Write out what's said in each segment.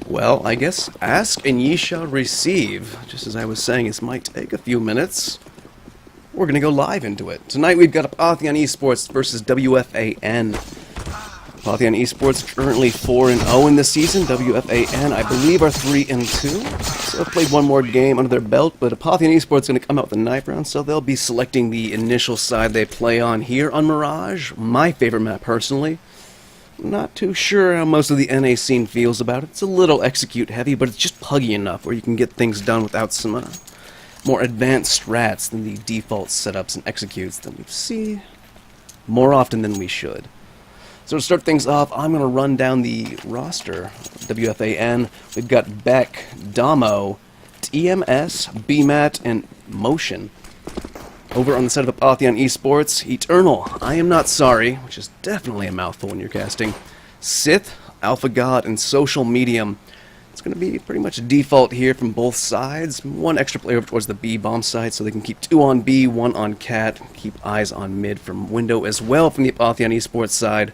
Well, I guess ask and ye shall receive. Just as I was saying, this might take a few minutes. We're going to go live into it. Tonight we've got Apotheon Esports versus WFAN. Apotheon Esports currently 4-0 in this season. WFAN, I believe, are 3-2. So they've played one more game under their belt, but Apotheon Esports is going to come out with a knife round, so they'll be selecting the initial side they play on here on Mirage. My favorite map, personally. Not too sure how most of the NA scene feels about it. It's a little execute heavy, but it's just puggy enough where you can get things done without some more advanced strats than the default setups and executes that we see more often than we should. So to start things off, I'm going to run down the roster. WFAN, we've got Beck, Damo, TMS, BMAT, and Motion. Over on the side of Apotheon Esports, Eternal, I Am Not Sorry, which is definitely a mouthful when you're casting, Sith, Alpha God, and Social Medium. It's going to be pretty much default here from both sides. One extra player over towards the B bomb side, so they can keep 2 on B, 1 on Cat, keep eyes on mid from window as well from the Apotheon Esports side.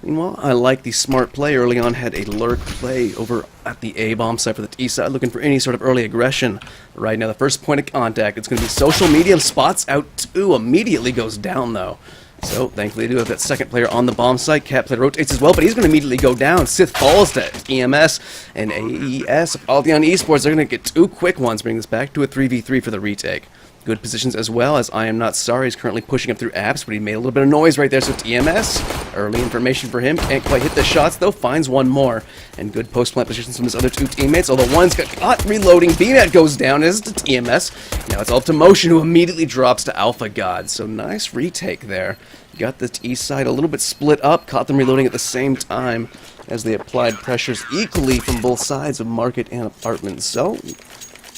Meanwhile, I like the smart play early on, had a lurk play over at the A bomb side for the T side, looking for any sort of early aggression. Right now, the first point of contact, it's going to be Social Medium, spots out 2, immediately goes down though. So, thankfully, they do have that second player on the bomb site. Cat player rotates as well, but he's going to immediately go down. Sith falls to EMS and AES. Apotheon Esports, they're going to get 2 quick ones, bringing this back to a 3v3 for the retake. Good positions as well, as I Am Not Sorry is currently pushing up through apps, but he made a little bit of noise right there, so TMS, early information for him, can't quite hit the shots though, finds one more, and good post-plant positions from his other 2 teammates, although one's got caught reloading, BMAT goes down, as to TMS, now it's all up to Motion, who immediately drops to Alpha God, so nice retake there. Got the T side a little bit split up, caught them reloading at the same time, as they applied pressures equally from both sides of Market and Apartment, so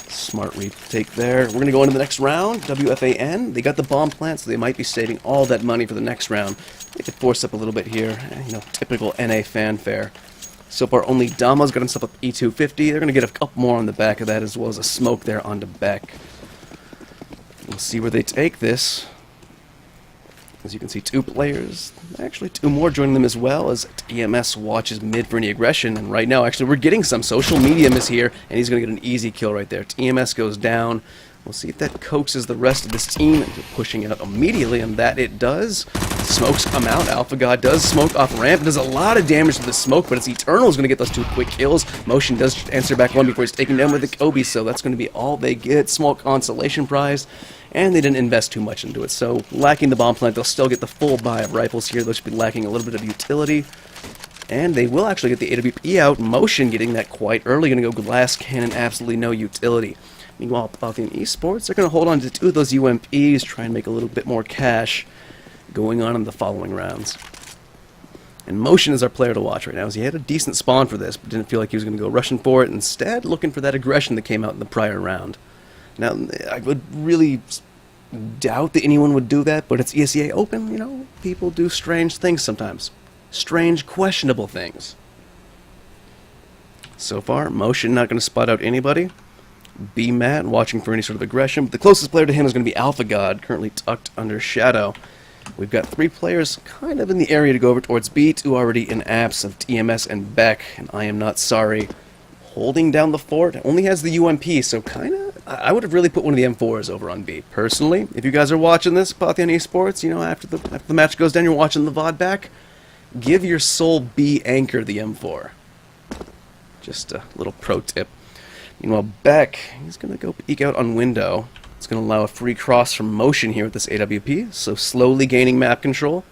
smart retake there. We're going to go into the next round. WFAN, they got the bomb plant, so they might be saving all that money for the next round. They could force up a little bit here. You know, typical NA fanfare. So far, only Dama's got himself up E250. They're going to get a couple more on the back of that, as well as a smoke there onto Beck. We'll see where they take this. As you can see, 2 players, actually 2 more joining them as well, as EMS watches mid for any aggression, and right now, actually, we're getting some. Social Medium is here, and he's going to get an easy kill right there. EMS goes down. We'll see if that coaxes the rest of this team into pushing it up immediately, and that it does. Smokes come out. Alpha God does smoke off ramp. Does a lot of damage to the smoke, but it's Eternal is going to get those 2 quick kills. Motion does answer back one before he's taken down with the Kobe, so that's going to be all they get. Small consolation prize. And they didn't invest too much into it, so lacking the bomb plant, they'll still get the full buy of rifles here. They'll just be lacking a little bit of utility. And they will actually get the AWP out. Motion getting that quite early. Going to go glass cannon, absolutely no utility. Meanwhile, Apotheon Esports, they're going to hold on to 2 of those UMPs, try and make a little bit more cash going on in the following rounds. And Motion is our player to watch right now, as he had a decent spawn for this, but didn't feel like he was going to go rushing for it. Instead, looking for that aggression that came out in the prior round. Now, I would really doubt that anyone would do that, but it's ESEA open, you know, people do strange things sometimes. Strange, questionable things. So far, Motion not going to spot out anybody. BMAT watching for any sort of aggression, but the closest player to him is going to be Alpha God, currently tucked under Shadow. We've got 3 players kind of in the area to go over towards B, 2 already in apps of TMS and Beck, and I Am Not Sorry. Holding down the fort, only has the UMP, so I would have really put one of the M4s over on B. Personally, if you guys are watching this, Apotheon Esports, you know, after the match goes down, you're watching the VOD back, give your sole B anchor the M4. Just a little pro tip. Meanwhile, Beck, he's going to go peek out on window. It's going to allow a free cross from Motion here with this AWP, so slowly gaining map control.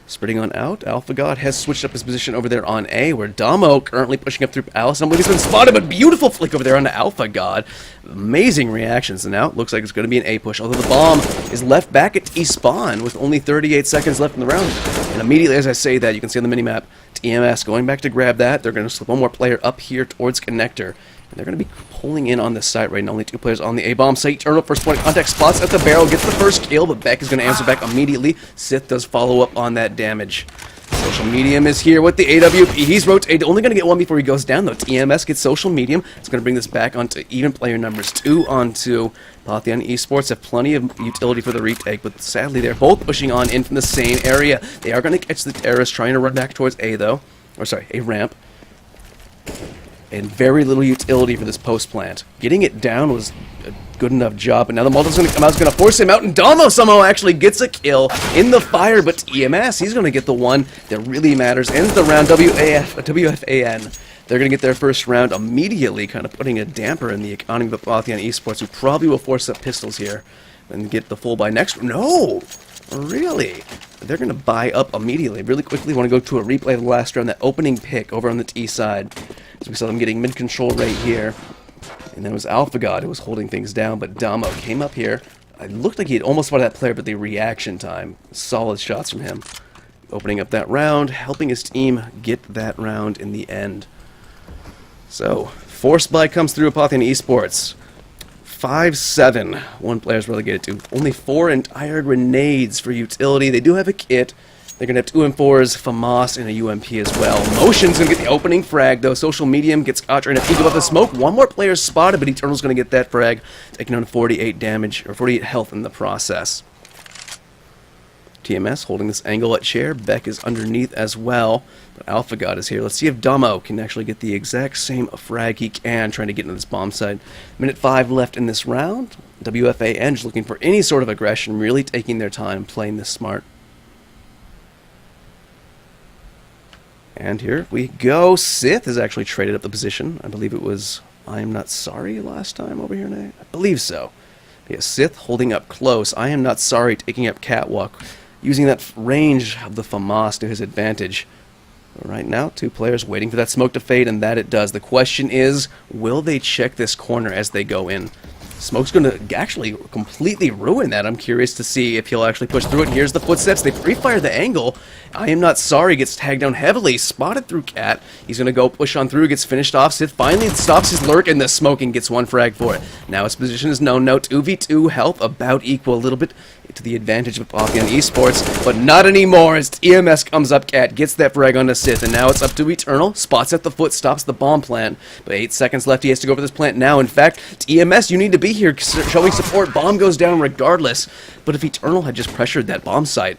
Spreading on out, Alpha God has switched up his position over there on A, where Damo currently pushing up through Alice. I believe he's been spotted, but beautiful flick over there onto Alpha God. Amazing reactions, and now it looks like it's going to be an A push, although the bomb is left back at T-spawn with only 38 seconds left in the round. And immediately as I say that, you can see on the minimap, TMS going back to grab that. They're going to slip one more player up here towards Connector. And they're going to be pulling in on this site right now. Only 2 players on the A-bomb site. Eternal, first point of contact, spots at the barrel, gets the first kill, but Beck is going to answer back immediately. Sith does follow up on that damage. Social Medium is here with the AWP. He's rotated, only going to get one before he goes down, though. TMS gets Social Medium. It's going to bring this back onto even player numbers, 2 on 2. Apotheon Esports have plenty of utility for the retake, but sadly they're both pushing on in from the same area. They are going to catch the terrorists trying to run back towards A, though. Or sorry, A ramp. and very little utility for this post plant. Getting it down was a good enough job, but now the Molotof's going to come out, it's going to force him out, and Damo somehow actually gets a kill in the fire, but EMS, he's going to get the one that really matters. Ends the round. WFAN. They're going to get their first round immediately, kind of putting a damper in the economy of Apotheon Esports, who probably will force up pistols here and get the full buy next. No! Really? They're going to buy up immediately. Really quickly, want to go to a replay of the last round, that opening pick over on the T side. So we saw them getting mid-control right here. And then it was AlphaGod who was holding things down, but Damo came up here. It looked like he had almost fought that player, but the reaction time, solid shots from him. Opening up that round, helping his team get that round in the end. So, force buy comes through Apotheon Esports. 5-7. One player's relegated to. Only 4 entire grenades for utility. They do have a kit. They're going to have 2 M4s, FAMAS, and a UMP as well. Motion's going to get the opening frag, though. Social Medium gets caught trying to peek above the smoke. One more player spotted, but Eternal's going to get that frag, taking on 48 damage, or 48 health in the process. TMS holding this angle at chair. Beck is underneath as well. But AlphaGod is here. Let's see if Damo can actually get the exact same frag he can, trying to get into this bomb site. Minute 5 left in this round. WFAN is looking for any sort of aggression, really taking their time, playing this smart. And here we go. Sith has actually traded up the position. I believe it was I Am Not Sorry last time over here, Nate? I believe so. Yeah, Sith holding up close. I Am Not Sorry taking up Catwalk, using that range of the FAMAS to his advantage. Right now, 2 players waiting for that smoke to fade, and that it does. The question is, will they check this corner as they go in? Smoke's going to actually completely ruin that. I'm curious to see if he'll actually push through it. Here's the footsteps. They pre-fire the angle. I Am Not Sorry gets tagged down heavily. Spotted through Cat. He's going to go push on through. Gets finished off. Sith finally stops his lurk, and the smoking gets 1 frag for it. Now his position is known. No 2v2 health about equal. A little bit to the advantage of Apotheon Esports, but not anymore as EMS comes up. Cat gets that frag onto Sith, and now it's up to Eternal. Spots at the foot, stops the bomb plant, but 8 seconds left. He has to go for this plant now. In fact, EMS, you need to be here showing support. Bomb goes down regardless, but if Eternal had just pressured that bomb site,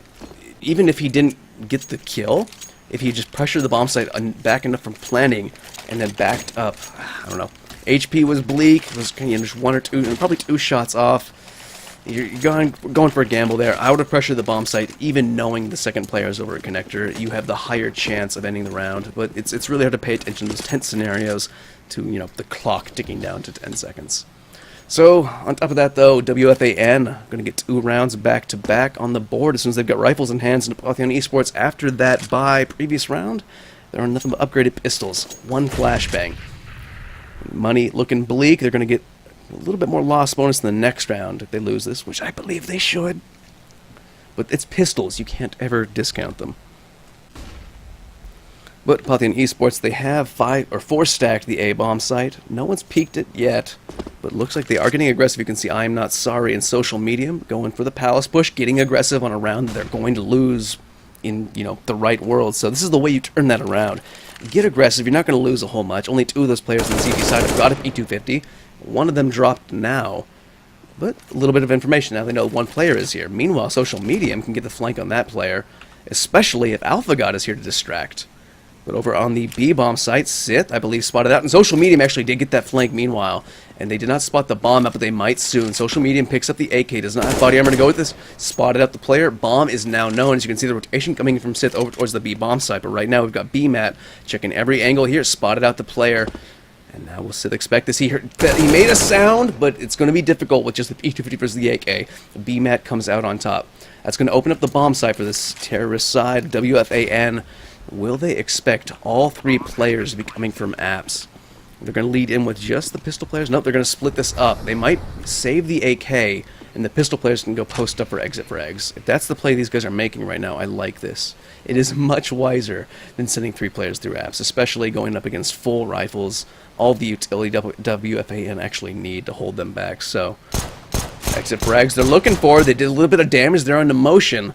even if he didn't get the kill, if he just pressured the bomb site back enough from planting and then backed up, I don't know. HP was bleak. It was just 1 or 2, probably 2 shots off. You're going for a gamble there. I would have pressured the bomb site, even knowing the second player is over a connector. You have the higher chance of ending the round, but it's really hard to pay attention to those tense scenarios, to the clock ticking down to 10 seconds. So on top of that, though, WFAN going to get 2 rounds back to back on the board as soon as they've got rifles in hands. And Apotheon Esports, after that previous round, there are nothing but upgraded pistols. 1 flashbang. Money looking bleak. They're going to get a little bit more loss bonus in the next round if they lose this, which I believe they should. But it's pistols. You can't ever discount them. But Apotheon Esports, they have 4 stacked the A bomb site. No one's peeked it yet, but it looks like they are getting aggressive. You can see I Am Not Sorry in Social Medium going for the palace push, getting aggressive on a round that they're going to lose in the right world. So this is the way you turn that around. Get aggressive. You're not going to lose a whole much. Only 2 of those players on the CT side have got a P250. 1 of them dropped now, but a little bit of information. Now they know 1 player is here. Meanwhile, Social Medium can get the flank on that player, especially if AlphaGod is here to distract. But over on the B-bomb site, Sith, I believe, spotted out. And Social Medium actually did get that flank meanwhile. And they did not spot the bomb out, but they might soon. Social Medium picks up the AK, does not have body armor to go with this. Spotted out the player. Bomb is now known. As you can see, the rotation coming from Sith over towards the B-bomb site. But right now, we've got B-Mat checking every angle here. Spotted out the player. And now we'll Sith expect to see her. He made a sound, but it's going to be difficult with just the P250 versus the AK. The B-Mat comes out on top. That's going to open up the bomb site for this terrorist side. WFAN. Will they expect all 3 players to be coming from apps? They're going to lead in with just the pistol players? Nope, they're going to split this up. They might save the AK, and the pistol players can go post up for exit frags. If that's the play these guys are making right now, I like this. It is much wiser than sending 3 players through apps, especially going up against full rifles. All the utility WFAN actually need to hold them back. So, exit frags they're looking for. They did a little bit of damage there on the motion,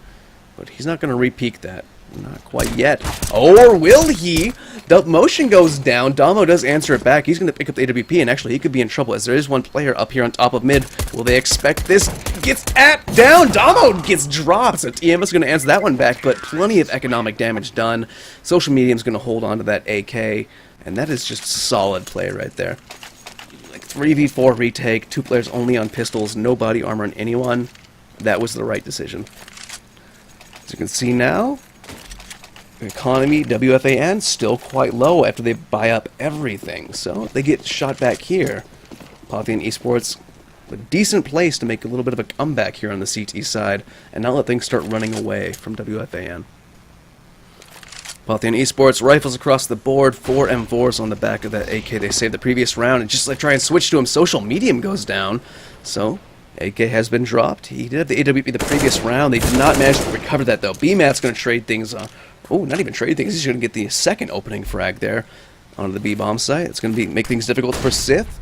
but he's not going to re-peek that. Not quite yet. Or will he? The motion goes down. Damo does answer it back. He's going to pick up the AWP, and actually he could be in trouble as there is 1 player up here on top of mid. Will they expect this? Gets down. Damo gets dropped. So TM is going to answer that one back, but plenty of economic damage done. Social Medium is going to hold on to that AK. And that is just solid play right there. Like 3v4 retake, 2 players only on pistols, no body armor on anyone. That was the right decision. As you can see now, the economy, WFAN, still quite low after they buy up everything. So if they get shot back here, Apotheon Esports, a decent place to make a little bit of a comeback here on the CT side and not let things start running away from WFAN. Apotheon Esports, rifles across the board, 4 M4s on the back of that AK they saved the previous round, and just like try and switch to him, social medium goes down. So, AK has been dropped. He did have the AWP the previous round. They did not manage to recover that though. BMAT's going to trade things, not even trade things, he's going to get the second opening frag there onto the B-bomb site. It's going to make things difficult for Sith.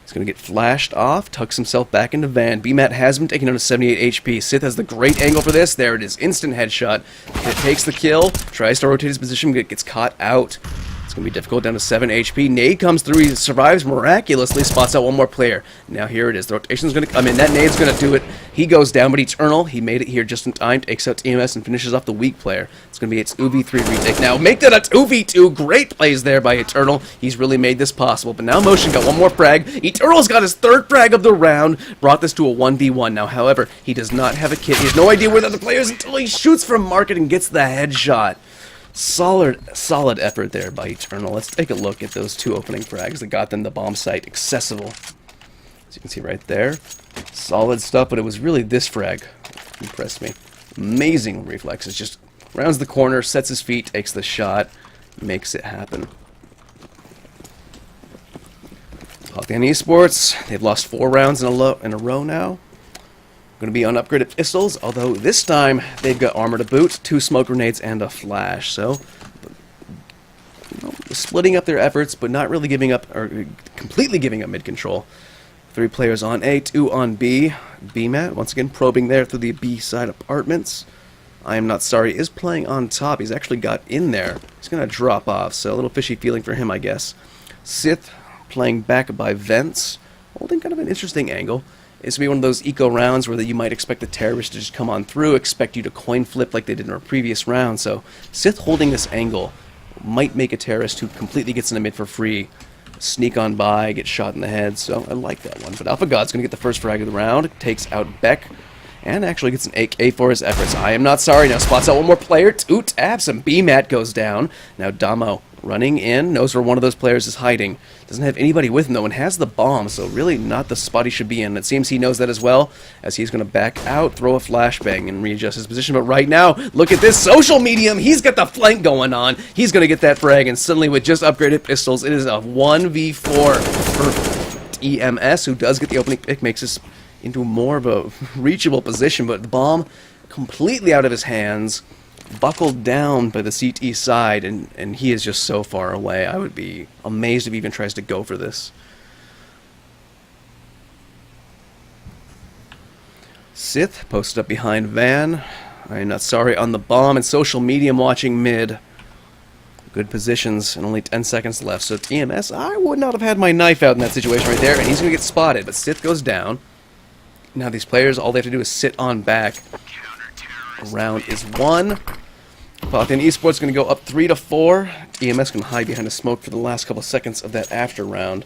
He's going to get flashed off, tucks himself back into Van. BMAT has been taken down to 78 HP. Sith has the great angle for this. There it is. Instant headshot. It takes the kill, tries to rotate his position, gets caught out. It's going to be difficult down to 7 HP. Nade comes through. He survives miraculously, spots out one more player. Now here it is. The rotation's going to come in. That nade's going to do it. He goes down, but Eternal, he made it here just in time, takes out TMS and finishes off the weak player. It's going to be its 2v3 retake. Now make that a 2v2. Great plays there by Eternal. He's really made this possible. But now Motion got one more frag. Eternal's got his 3rd frag of the round. Brought this to a 1v1. Now, however, he does not have a kit. He has no idea where the other player is until he shoots from market and gets the headshot. Solid effort there by Eternal. Let's take a look at those 2 opening frags that got them the bomb site accessible. As you can see right there, solid stuff, but it was really this frag that impressed me. Amazing reflexes, just rounds the corner, sets his feet, takes the shot, makes it happen. Apotheon Esports, they've lost 4 rounds in a row now. Going to be on upgraded pistols, although this time they've got armor to boot, 2 smoke grenades, and a flash. So, splitting up their efforts, but not really giving up, or completely giving up mid-control. 3 players on A, 2 on B. BMAT, once again, probing there through the B-side apartments. I Am Not Sorry is playing on top. He's actually got in there. He's going to drop off, so a little fishy feeling for him, I guess. Sith playing back by Vents, holding kind of an interesting angle. It's going to be one of those eco rounds where you might expect the terrorists to just come on through, expect you to coin flip like they did in our previous round. So Sith holding this angle might make a terrorist who completely gets in the mid for free sneak on by, get shot in the head. So I like that one. But Alpha God's going to get the first frag of the round, takes out Beck, and actually gets an AK for his efforts. I Am Not Sorry. Now spots out one more player. 2 taps, and BMAT goes down. Now Damo running in, knows where one of those players is hiding. Doesn't have anybody with him, though, and has the bomb, so really not the spot he should be in. It seems he knows that as well, as he's going to back out, throw a flashbang, and readjust his position. But right now, look at this social medium. He's got the flank going on. He's going to get that frag, and suddenly with just upgraded pistols, it is a 1v4 for EMS, who does get the opening pick, makes this into more of a reachable position, but the bomb completely out of his hands, buckled down by the CT side, and he is just so far away. I would be amazed if he even tries to go for this. Sith posted up behind Van. I Am Not Sorry on the bomb, and social medium watching mid. Good positions, and only 10 seconds left. So TMS, I would not have had my knife out in that situation right there, and he's going to get spotted, but Sith goes down. Now these players, all they have to do is sit on back. Round is won. Apotheon Esports going to go up 3-4. EMS can hide behind a smoke for the last couple seconds of that after round.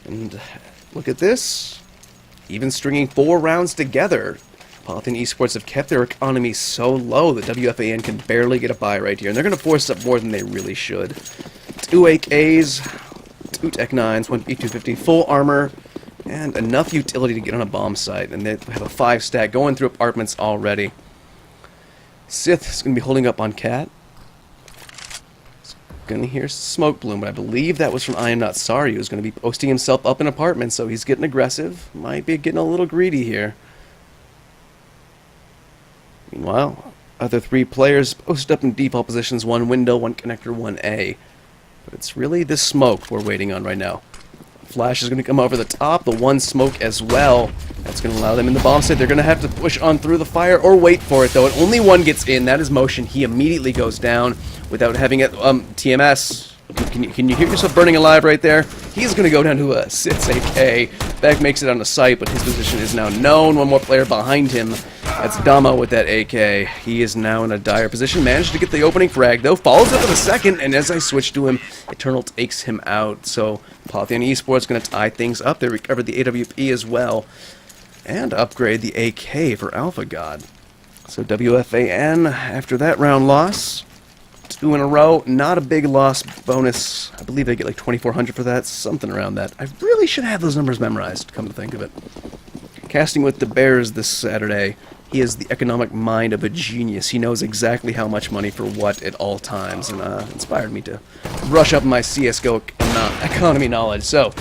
And look at this. Even stringing 4 rounds together. Apotheon Esports have kept their economy so low that WFAN can barely get a buy right here. And they're going to force up more than they really should. 2 AKs, 2 Tech 9s, 1 P250, full armor, and enough utility to get on a bomb site. And they have a 5 stack going through apartments already. Sith is going to be holding up on Cat. Going to hear smoke bloom, but I believe that was from I Am Not Sorry, who's going to be posting himself up in apartments, so he's getting aggressive. Might be getting a little greedy here. Meanwhile, other 3 players posted up in default positions, 1 window, 1 connector, 1 A. But it's really this smoke we're waiting on right now. Flash is going to come over the top, the 1 smoke as well. That's going to allow them in the bomb site. They're going to have to push on through the fire or wait for it, though. And only 1 gets in. That is Motion. He immediately goes down without having it. TMS, can you hear yourself burning alive right there? He's going to go down to a 6 AK. Beck makes it on the site, but his position is now known. 1 more player behind him. That's Damo with that AK. He is now in a dire position. Managed to get the opening frag, though. Follows up with a second, and as I switch to him, Eternal takes him out. So, Apotheon Esports going to tie things up. They recovered the AWP as well. And upgrade the AK for Alpha God. So, WFAN, after that round loss, 2 in a row. Not a big loss bonus. I believe they get like 2,400 for that. Something around that. I really should have those numbers memorized, come to think of it. Casting with the Bears this Saturday. He is the economic mind of a genius. He knows exactly how much money for what at all times, and inspired me to brush up my CSGO economy knowledge. So,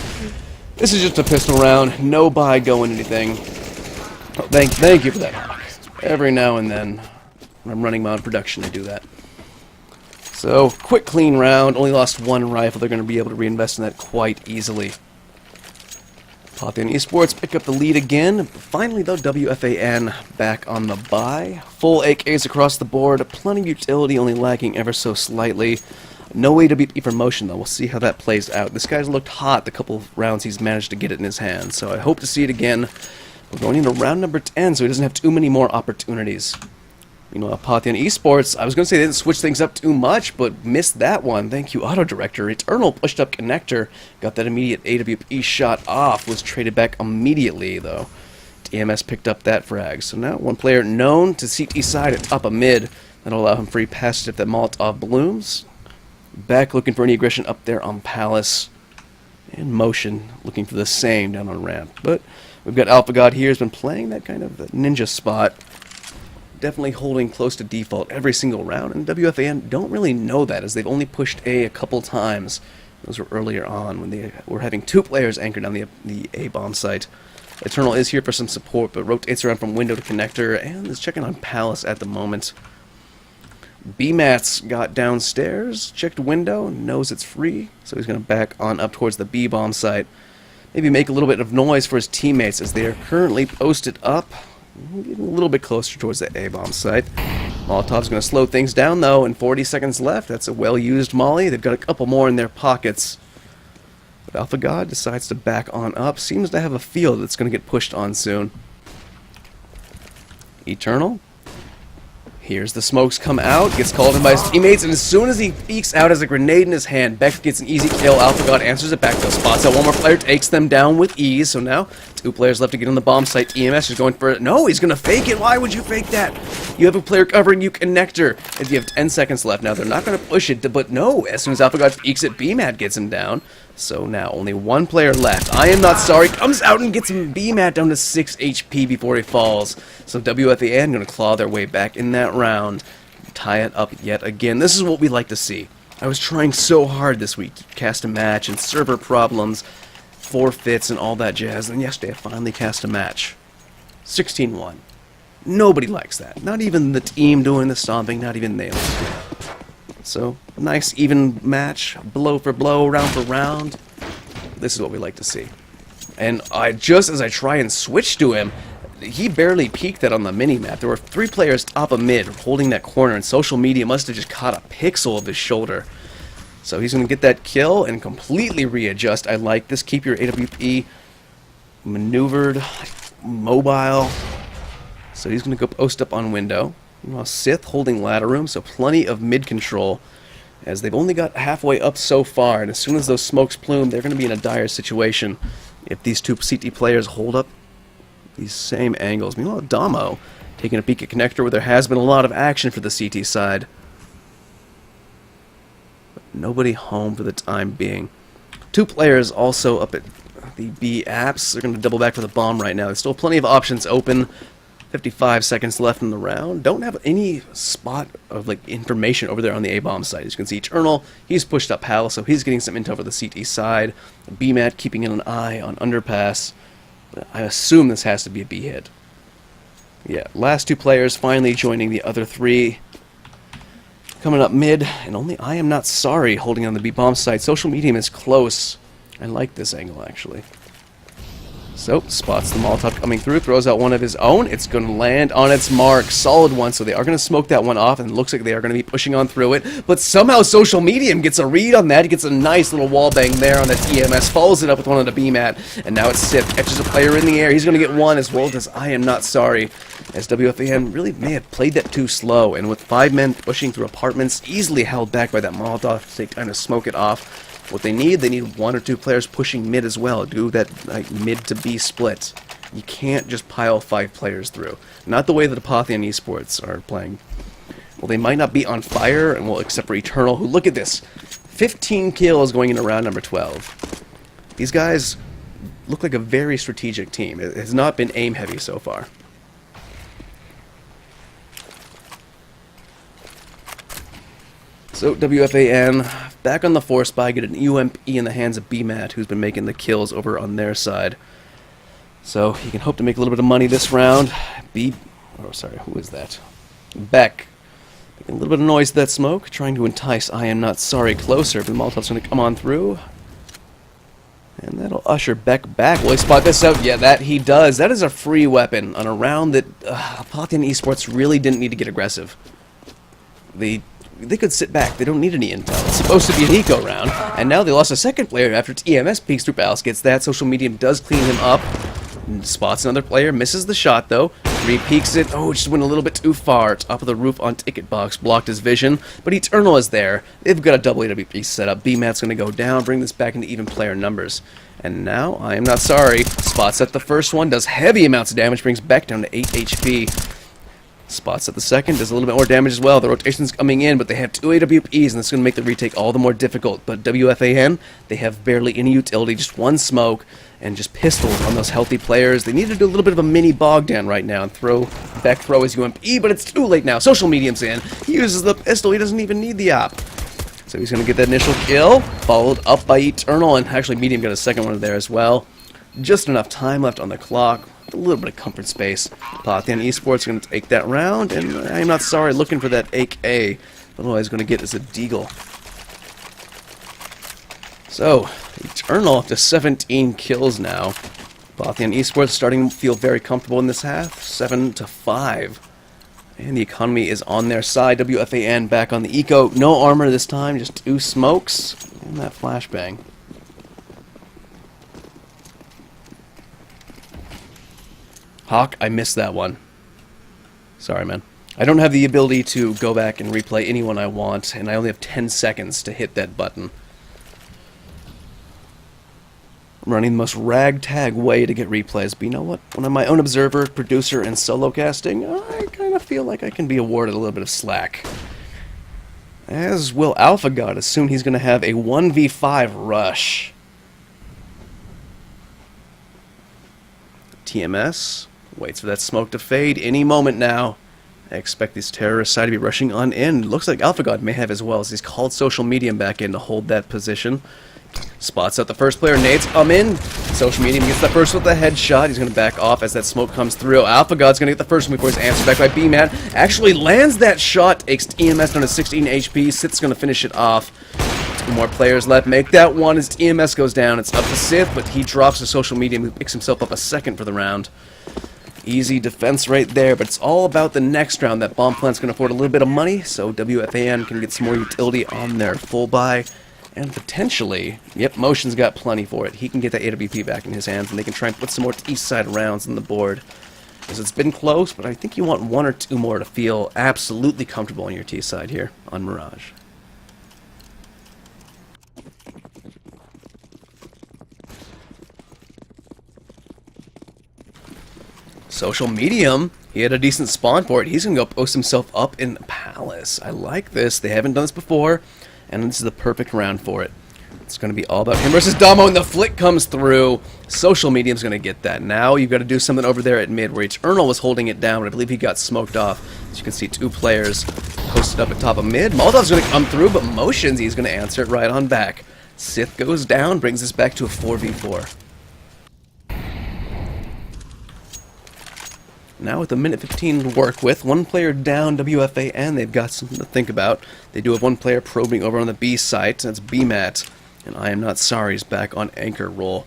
this is just a pistol round. No buy going anything. Oh, thank you for that, Hawk. Every now and then, when I'm running my own production, I do that. So, quick, clean round. Only lost 1 rifle. They're going to be able to reinvest in that quite easily. Apotheon Esports pick up the lead again. Finally, though, WFAN back on the bye. Full AKs across the board. Plenty of utility, only lagging ever so slightly. No AWP for motion, though. We'll see how that plays out. This guy's looked hot the couple of rounds he's managed to get it in his hand, so I hope to see it again. We're going into round number 10, so he doesn't have too many more opportunities. You know, Apotheon Esports, I was going to say they didn't switch things up too much, but missed that one. Thank you, Auto Director. Eternal pushed up connector, got that immediate AWP shot off, was traded back immediately, though. DMS picked up that frag. So now one player known to CT side at top of mid. That'll allow him free passage if that Molotov blooms. Back looking for any aggression up there on Palace. And Motion looking for the same down on ramp. But we've got Alpha God here, has been playing that kind of ninja spot. Definitely holding close to default every single round, and WFAN don't really know that, as they've only pushed A couple times. Those were earlier on when they were having 2 players anchored on the A-bomb site. Eternal is here for some support, but rotates around from window to connector, and is checking on Palace at the moment. B-Mats got downstairs, checked window, knows it's free, so he's going to back on up towards the B-bomb site. Maybe make a little bit of noise for his teammates, as they are currently posted up. Getting a little bit closer towards the A-bomb site. Molotov's going to slow things down, though, and 40 seconds left. That's a well-used molly. They've got a couple more in their pockets. But Alpha God decides to back on up. Seems to have a feel that's going to get pushed on soon. Eternal. Here's the smokes come out, gets called in by his teammates, and as soon as he peeks out as a grenade in his hand, Beck gets an easy kill. Alpha God answers it back, though. Spots out one more player, takes them down with ease. So now, 2 players left to get on the bomb site. EMS is going for it. No, he's going to fake it. Why would you fake that? You have a player covering you, connector. If you have 10 seconds left now, they're not going to push it, but no, as soon as Alpha God peeks it, BMAT gets him down. So now, only 1 player left. I am not sorry. Comes out and gets him BMAT down to 6 HP before he falls. So WFAN going to claw their way back in that round. Tie it up yet again. This is what we like to see. I was trying so hard this week to cast a match, and server problems, forfeits, and all that jazz. And yesterday I finally cast a match. 16-1. Nobody likes that. Not even the team doing the stomping, not even they. So, a nice even match, blow for blow, round for round. This is what we like to see. And just as I try and switch to him, he barely peeked that on the mini-map. There were 3 players top of mid holding that corner, and social media must have just caught a pixel of his shoulder. So he's going to get that kill and completely readjust. I like this. Keep your AWP maneuvered, mobile. So he's going to go post up on window. Meanwhile, Sith holding ladder room, so plenty of mid control, as they've only got halfway up so far, and as soon as those smokes plume, they're going to be in a dire situation if these 2 CT players hold up these same angles. Meanwhile, Damo taking a peek at connector, where there has been a lot of action for the CT side. But nobody home for the time being. 2 players also up at the B apps. They're going to double back for the bomb right now. There's still plenty of options open. 55 seconds left in the round. Don't have any spot of information over there on the A-bomb side. As you can see, Eternal, he's pushed up Palace, so he's getting some intel for the CT side. BMAT keeping an eye on underpass. But I assume this has to be a B hit. Yeah, last 2 players finally joining the other 3. Coming up mid, and only I am not sorry holding on the B-bomb side. Social medium is close. I like this angle, actually. So, spots the Molotov coming through, throws out one of his own. It's going to land on its mark. Solid one, so they are going to smoke that one off, and it looks like they are going to be pushing on through it. But somehow Social Medium gets a read on that. He gets a nice little wall bang there on the TMS, follows it up with one on the BMAT, and now it's Sith. Catches a player in the air. He's going to get one, as well as I am not sorry. as WFAN really may have played that too slow, and with 5 men pushing through apartments, easily held back by that Molotov to take time to smoke it off. What they need 1 or 2 players pushing mid as well, do that like mid to B split. You can't just pile 5 players through. Not the way that Apotheon Esports are playing. Well, they might not be on fire, and well, except for Eternal, who, look at this, 15 kills going into round number 12. These guys look like a very strategic team. It has not been aim heavy so far. So WFAN back on the force by, get an UMP in the hands of BMAT, who's been making the kills over on their side. So he can hope to make a little bit of money this round. Oh sorry, who is that? Beck. Making a little bit of noise with that smoke, trying to entice I Am Not Sorry closer, but the Molotov's going to come on through. And that'll usher Beck back. Will he spot this out? Yeah, that he does. That is a free weapon on a round that Apotheon Esports really didn't need to get aggressive. They could sit back. They don't need any intel. It's supposed to be an eco round. And now they lost a second player after its EMS peeks through Palace, gets that. Social Medium does clean him up. Spots another player, misses the shot though. Re-peeks it. Oh, just went a little bit too far. Top of the roof on Ticket Box blocked his vision. But Eternal is there. They've got a double AWP set up. BMAT's going to go down, bring this back into even player numbers. And now, I Am Not Sorry. Spots at the first one, does heavy amounts of damage, brings Beck down to 8 HP. Spots at the second, does a little bit more damage as well. The rotation's coming in, but they have 2 AWPs, and it's going to make the retake all the more difficult. But WFAN, they have barely any utility, just 1 smoke, and just pistols on those healthy players. They need to do a little bit of a mini Bogdan right now and throw his UMP, but it's too late now. Social Medium's in. He uses the pistol. He doesn't even need the op. So he's going to get that initial kill, followed up by Eternal, and actually Medium got a second one there as well. Just enough time left on the clock. A little bit of comfort space. Apotheon Esports going to take that round, and I Am Not Sorry looking for that AK. But all he's going to get is a deagle. So, Eternal up to 17 kills now. Apotheon Esports starting to feel very comfortable in this half. 7-5. And the economy is on their side. WFAN back on the eco. No armor this time, just 2 smokes. And that flashbang. Hawk, I missed that one. Sorry, man. I don't have the ability to go back and replay anyone I want, and I only have 10 seconds to hit that button. I'm running the most ragtag way to get replays, but you know what? When I'm my own observer, producer, and solo casting, I kind of feel like I can be awarded a little bit of slack. As will Alpha God, as soon he's going to have a 1v5 rush. TMS waits for that smoke to fade any moment now. I expect these terrorist side to be rushing on in. Looks like Alpha God may have as well, as he's called Social Medium back in to hold that position. Spots out the first player. Nades come in. Social Medium gets the first with the headshot. He's going to back off as that smoke comes through. Alpha God's going to get the first one before he's answered back by BMAT. Actually lands that shot. Takes EMS down to 16 HP. Sith's going to finish it off. 2 more players left. Make that one as EMS goes down. It's up to Sith, but he drops to Social Medium, who picks himself up a second for the round. Easy defense right there, but it's all about the next round. That bomb plant's going to afford a little bit of money, so WFAN can get some more utility on their full buy. And potentially, yep, Motion's got plenty for it. He can get that AWP back in his hands, and they can try and put some more east side rounds on the board. Because it's been close, but I think you want 1 or 2 more to feel absolutely comfortable on your T side here on Mirage. Social Medium, he had a decent spawn for it. He's going to go post himself up in Palace. I like this. They haven't done this before, and this is the perfect round for it. It's going to be all about him versus Damo, and the flick comes through. Social Medium's going to get that. Now you've got to do something over there at mid, where Eternal was holding it down, but I believe he got smoked off. As you can see, 2 players posted up at top of mid. Molotov's going to come through, but Motions, he's going to answer it right on back. Sith goes down, brings us back to a 4v4. Now with a minute 15 to work with, 1 player down, WFAN, they've got something to think about. They do have 1 player probing over on the B site, that's BMAT, and I Am Not Sorry is back on anchor role,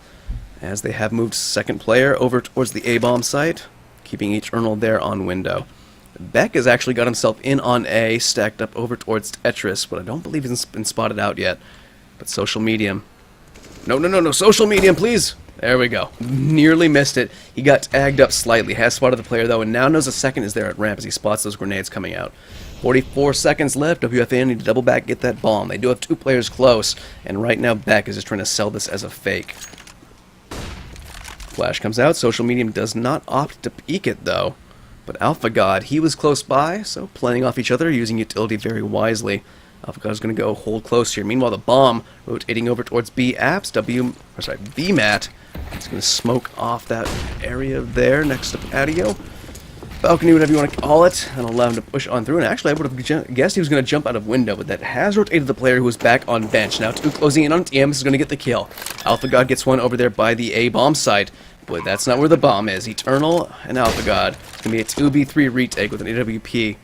as they have moved 2nd player over towards the A-bomb site, keeping Eternal there on window. Beck has actually got himself in on A, stacked up over towards Tetris, but I don't believe he's been spotted out yet. But Social Medium. No, Social Medium, please! There we go. Nearly missed it. He got tagged up slightly. Has spotted the player, though, and now knows a second is there at ramp as he spots those grenades coming out. 44 seconds left. WFAN need to double back, get that bomb. They do have 2 players close, and right now Beck is just trying to sell this as a fake. Flash comes out. Social Medium does not opt to peek it, though. But Alpha God, he was close by, so playing off each other, using utility very wisely. Alpha God is going to go hold close here. Meanwhile, the bomb rotating over towards B apps. VMAT is going to smoke off that area there next to patio. Balcony, whatever you want to call it, and allow him to push on through. And actually, I would have guessed he was going to jump out of window, but that has rotated the player who was back on bench. Now, 2 closing in on TM. This is going to get the kill. Alpha God gets one over there by the A bomb site. But that's not where the bomb is. Eternal and Alpha God. It's going to be a 2v3 retake with an AWP.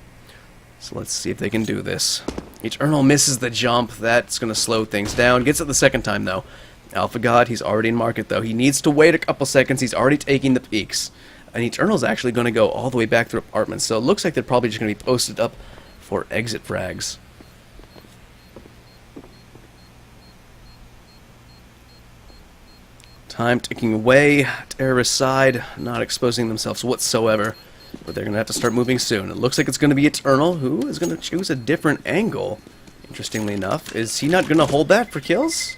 So let's see if they can do this. Eternal misses the jump. That's going to slow things down. Gets it the second time, though. Alpha God, he's already in market, though. He needs to wait a couple seconds. He's already taking the peaks. And Eternal's actually going to go all the way back through apartments. So it looks like they're probably just going to be posted up for exit frags. Time ticking away. Terrorist side not exposing themselves whatsoever. But they're going to have to start moving soon. It looks like it's going to be Eternal, who is going to choose a different angle. Interestingly enough. Is he not going to hold that for kills?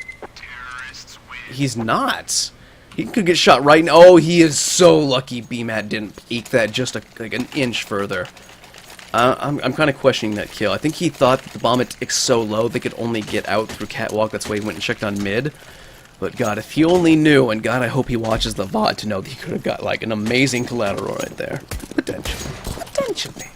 He's not. He could get shot right now. Oh, he is so lucky BMAT didn't peek that just like an inch further. I'm kind of questioning that kill. I think he thought that the bomb had ticked so low they could only get out through catwalk. That's why he went and checked on mid. But God, if he only knew, and God, I hope he watches the VOD to know that he could have got like an amazing collateral right there. Potentially. Potentially.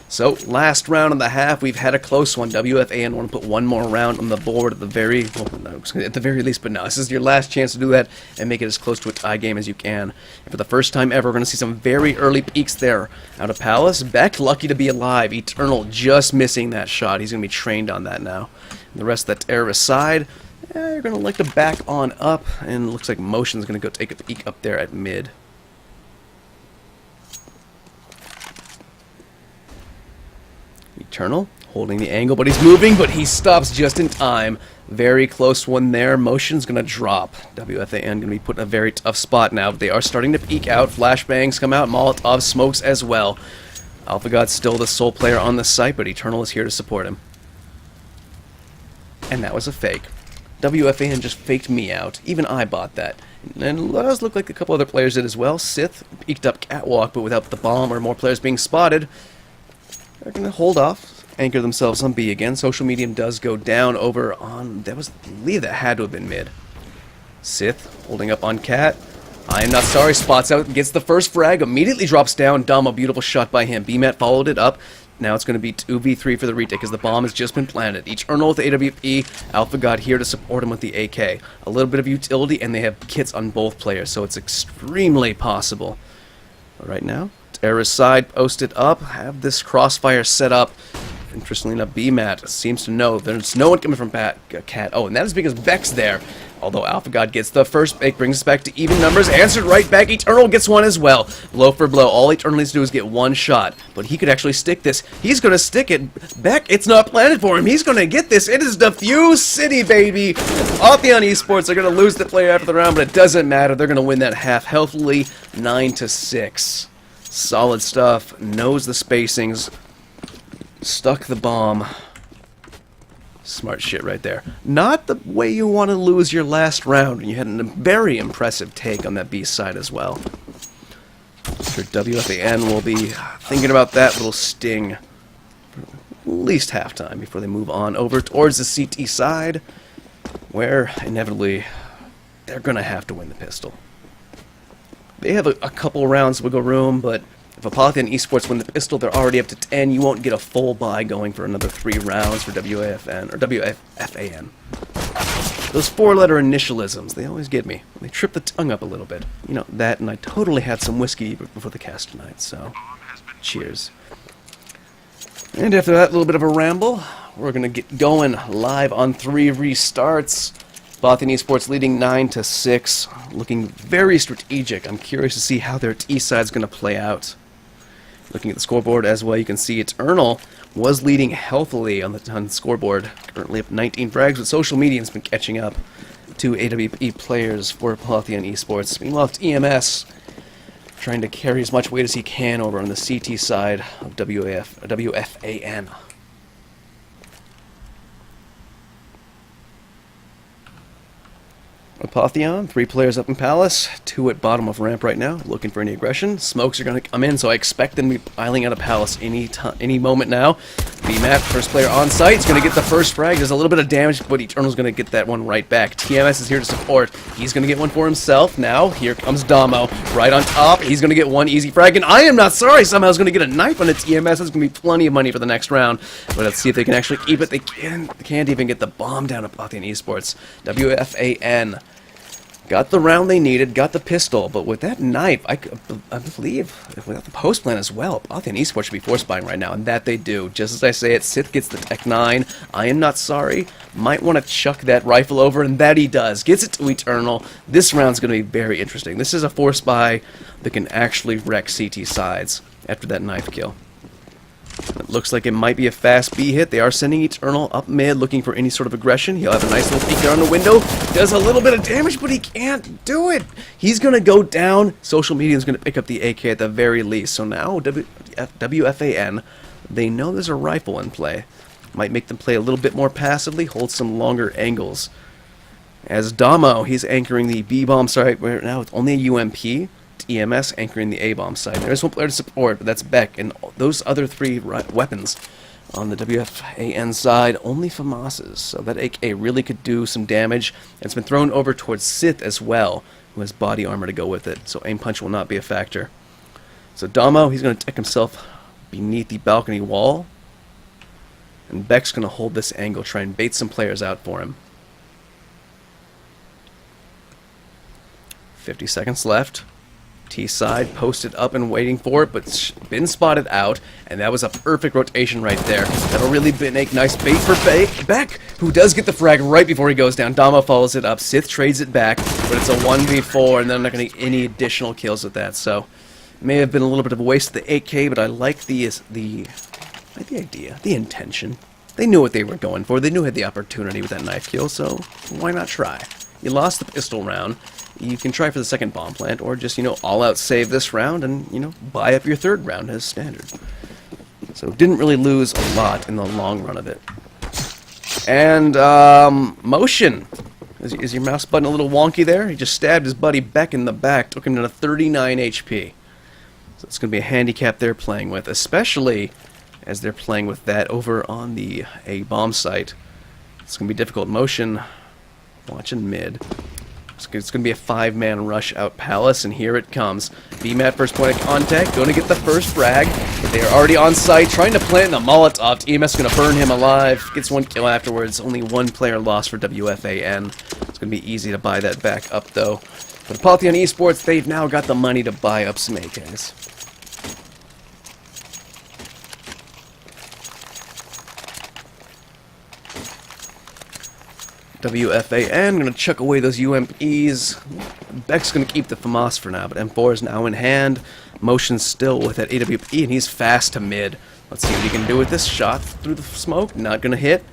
So, last round of the half, we've had a close one. WFAN want to put one more round on the board at the very, well, no, at the very least, but no, this is your last chance to do that and make it as close to a tie game as you can. And for the first time ever, we're going to see some very early peaks there. Out of Palace, Beck, lucky to be alive. Eternal just missing that shot. He's going to be trained on that now. And the rest of that terrorist side, you're going to like to back on up, and it looks like Motion's going to go take a peek up there at mid. Eternal holding the angle, but he's moving, but he stops just in time. Very close one there. Motion's going to drop. WFAN going to be put in a very tough spot now, but they are starting to peek out. Flashbangs come out. Molotov smokes as well. Alpha God's still the sole player on the site, but Eternal is here to support him. And that was a fake. WFAN just faked me out. Even I bought that. And it does look like a couple other players did as well. Sith peeked up catwalk, but without the bomb or more players being spotted, they're going to hold off, anchor themselves on B again. Social Medium does go down over on, I believe that had to have been mid. Sith holding up on Cat. I am not sorry, spots out, gets the first frag, immediately drops down. Dumb, a beautiful shot by him. BMAT followed it up. Now it's going to be 2v3 for the retake as the bomb has just been planted. Eternal with the AWP, Alpha God here to support him with the AK. A little bit of utility, and they have kits on both players, so it's extremely possible. But right now, terrorist side posted up, have this crossfire set up. Interestingly enough, BMAT seems to know there's no one coming from Cat. Oh, and that is because Beck's there. Although Alpha God gets the first pick, brings us back to even numbers, answered right back. Eternal gets one as well. Blow for blow. All Eternal needs to do is get one shot. But he could actually stick this. He's going to stick it. Beck, it's not planted for him. He's going to get this. It is Diffuse City, baby. Apotheon Esports are going to lose the player after the round, but it doesn't matter. They're going to win that half healthily, 9-6. Solid stuff. Knows the spacings. Stuck the bomb. Smart shit right there. Not the way you want to lose your last round, and you had a very impressive take on that B side as well. Mr. WFAN will be thinking about that little sting for at least halftime before they move on over towards the CT side, where inevitably they're going to have to win the pistol. They have a couple rounds wiggle room, but if Apotheon Esports win the pistol, they're already up to 10. You won't get a full buy going for another 3 rounds for WFAN or WFAN. Those 4-letter initialisms, they always get me. They trip the tongue up a little bit. You know, that, and I totally had some whiskey before the cast tonight, so cheers. And after that little bit of a ramble, we're going to get going live on 3 restarts. Apotheon Esports leading 9-6, looking very strategic. I'm curious to see how their T side's going to play out. Looking at the scoreboard as well, you can see Eternal was leading healthily on the scoreboard. Currently up 19 frags, but Social Media's been catching up. Two AWE players for Apotheon Esports. Meanwhile, it's EMS trying to carry as much weight as he can over on the CT side of WFAN. Apotheon, 3 players up in Palace, 2 at bottom of ramp right now, looking for any aggression. Smokes are going to come in, so I expect them to be piling out of Palace any moment now. BMAT, first player on site, is going to get the first frag. There's a little bit of damage, but Eternal's going to get that one right back. TMS is here to support. He's going to get one for himself. Now, here comes Damo, right on top. He's going to get one easy frag, and I am not sorry, somehow is going to get a knife on its TMS. There's going to be plenty of money for the next round, but let's see if they can actually keep it. They can't even get the bomb down at Apotheon Esports. WFAN got the round they needed, got the pistol, but with that knife, I believe, without the post plan as well, Apotheon Esports should be force buying right now, and that they do. Just as I say it, Sith gets the Tech 9. I am not sorry. Might want to chuck that rifle over, and that he does. Gets it to Eternal. This round's going to be very interesting. This is a force buy that can actually wreck CT sides after that knife kill. It looks like it might be a fast B hit. They are sending Eternal up mid, looking for any sort of aggression. He'll have a nice little peek there on the window. Does a little bit of damage, but he can't do it. He's going to go down. Social media is going to pick up the AK at the very least. So now, WFAN, they know there's a rifle in play. Might make them play a little bit more passively, hold some longer angles. As Damo, he's anchoring the B-bomb site right now with only a UMP. EMS anchoring the A-bomb side. There's one player to support, but that's Beck, and those other 3 weapons on the WFAN side, only FAMAS's, so that AK really could do some damage. And it's been thrown over towards Sith as well, who has body armor to go with it, so aim punch will not be a factor. So Damo, he's going to take himself beneath the balcony wall, and Beck's going to hold this angle, try and bait some players out for him. 50 seconds left. T-side posted up and waiting for it, but been spotted out, and that was a perfect rotation right there. That'll really make nice bait for Beck, who does get the frag right before he goes down. Damo follows it up. Sith trades it back, but it's a 1v4, and they're not going to get any additional kills with that. So, it may have been a little bit of a waste of the 8K, but I like the idea, the intention. They knew what they were going for. They knew they had the opportunity with that knife kill, so why not try? You lost the pistol round. You can try for the second bomb plant, or just, all-out save this round and, buy up your third round as standard. So didn't really lose a lot in the long run of it. And, Motion. Is your mouse button a little wonky there? He just stabbed his buddy Beck in the back, took him to 39 HP. So it's going to be a handicap they're playing with, especially as they're playing with that over on the A-bomb site. It's going to be difficult. Motion, watching mid. It's going to be a 5-man rush out Palace, and here it comes. BMAT first point of contact, going to get the first frag, but they are already on site, trying to plant the Molotov. EMS is going to burn him alive, gets 1 kill afterwards. Only 1 player lost for WFAN. It's going to be easy to buy that back up, though. But Apotheon Esports, they've now got the money to buy up some AKs. WFAN, going to chuck away those UMPs. Beck's going to keep the FAMAS for now, but M4 is now in hand. Motion's still with that AWP, and he's fast to mid. Let's see what he can do with this shot through the smoke. Not going to hit.